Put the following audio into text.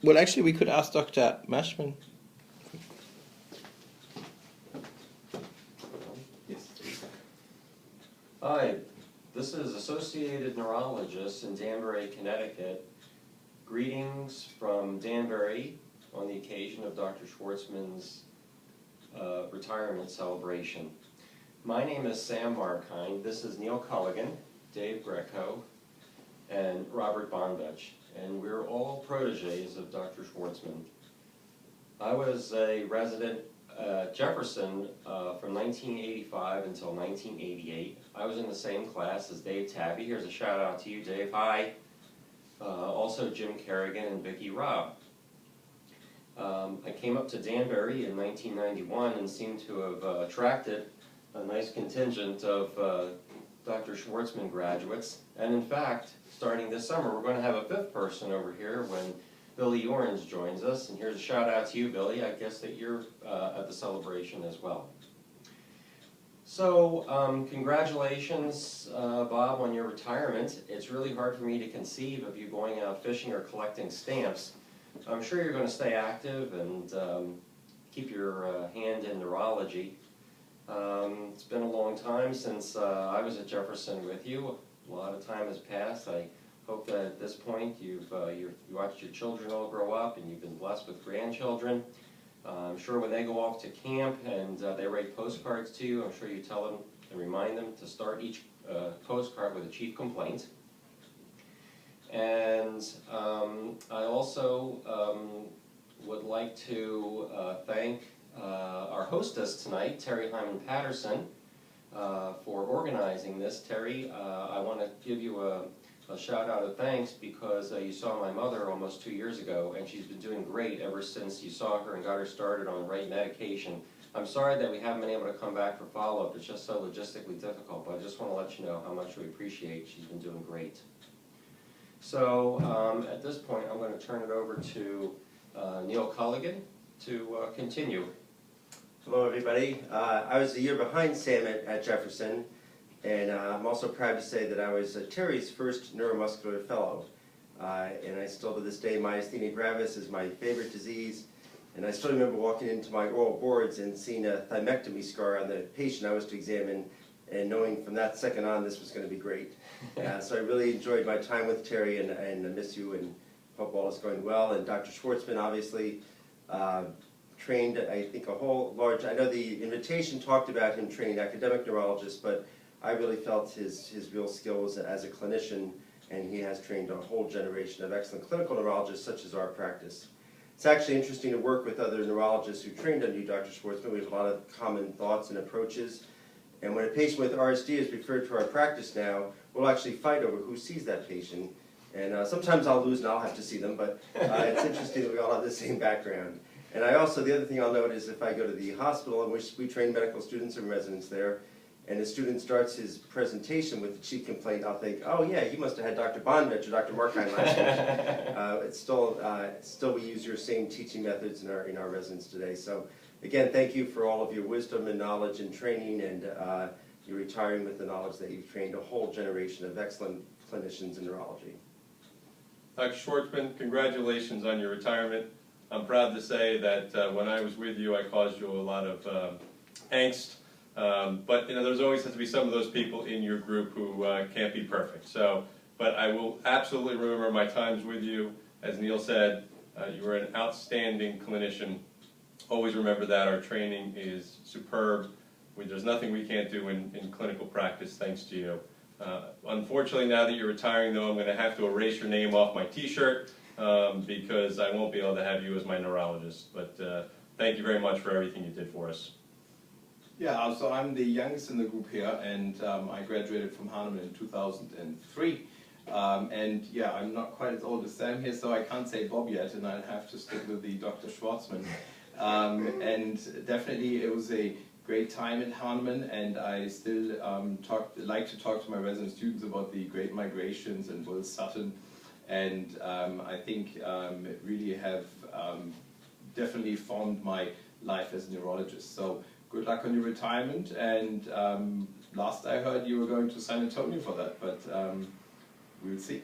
Well, actually, we could ask Dr. Mashman. Yes. Hi, this is Associated Neurologist in Danbury, Connecticut. Greetings from Danbury on the occasion of Dr. Schwartzman's retirement celebration. My name is Sam Markine. This is Neil Culligan, Dave Greco, and Robert Bonvech, and we're all proteges of Dr. Schwartzman. I was a resident at Jefferson from 1985 until 1988. I was in the same class as Dave Tabby. Here's a shout out to you, Dave. Hi. Also Jim Kerrigan and Vicki Robb. I came up to Danbury in 1991 and seemed to have attracted a nice contingent of Dr. Schwartzman graduates. And in fact, starting this summer, we're going to have a fifth person over here when Billy Orange joins us. And here's a shout out to you, Billy. I guess that you're at the celebration as well. So, congratulations, Bob, on your retirement. It's really hard for me to conceive of you going out fishing or collecting stamps. I'm sure you're going to stay active and keep your hand in neurology. It's been a long time since I was at Jefferson with you. A lot of time has passed. I hope that at this point you've watched your children all grow up and you've been blessed with grandchildren. I'm sure when they go off to camp and they write postcards to you, I'm sure you tell them and remind them to start each postcard with a chief complaint. And I also would like to thank our hostess tonight, Terry Hyman Patterson, for organizing this. Terry, I want to give you a shout out of thanks because you saw my mother almost 2 years ago, and she's been doing great ever since you saw her and got her started on the right medication. I'm sorry that we haven't been able to come back for follow-up. It's just so logistically difficult, but I just want to let you know how much we appreciate. She's been doing great. So at this point, I'm going to turn it over to Neil Culligan to continue. Hello, everybody. I was a year behind Sam at Jefferson, and I'm also proud to say that I was Terry's first neuromuscular fellow. And I still, to this day, myasthenia gravis is my favorite disease. And I still remember walking into my oral boards and seeing a thymectomy scar on the patient I was to examine, and knowing from that second on this was going to be great. So I really enjoyed my time with Terry, and I miss you, and hope all is going well. And Dr. Schwartzman obviously trained, I think, a whole large, I know the invitation talked about him training academic neurologists, but I really felt his real skills as a clinician, and he has trained a whole generation of excellent clinical neurologists such as our practice. It's actually interesting to work with other neurologists who trained under you, Dr. Schwartzman. We have a lot of common thoughts and approaches. And when a patient with RSD is referred to our practice now, we'll actually fight over who sees that patient. And sometimes I'll lose and I'll have to see them, but it's interesting that we all have the same background. And I also, the other thing I'll note is if I go to the hospital in which we train medical students and residents there, and the student starts his presentation with the chief complaint, I'll think, oh yeah, you must have had Dr. Bonvech or Dr. Markine last week. It's still we use your same teaching methods in our residents today. So again, thank you for all of your wisdom and knowledge and training, and you're retiring with the knowledge that you've trained a whole generation of excellent clinicians in neurology. Dr. Schwartzman, congratulations on your retirement. I'm proud to say that when I was with you, I caused you a lot of angst. But there's always has to be some of those people in your group who can't be perfect. So, but I will absolutely remember my times with you. As Neil said, you were an outstanding clinician. Always remember that our training is superb. There's nothing we can't do in clinical practice thanks to you. Unfortunately, now that you're retiring, though, I'm going to have to erase your name off my T-shirt because I won't be able to have you as my neurologist. But thank you very much for everything you did for us. Yeah, so I'm the youngest in the group here, and I graduated from Hahnemann in 2003. And yeah, I'm not quite as old as Sam here, so I can't say Bob yet, and I'll have to stick with the Dr. Schwartzman. And definitely it was a great time at Hahnemann, and I still like to talk to my resident students about the Great Migrations and Will Sutton, and I think it really have definitely formed my life as a neurologist. So good luck on your retirement, and last I heard you were going to San Antonio for that, but we'll see.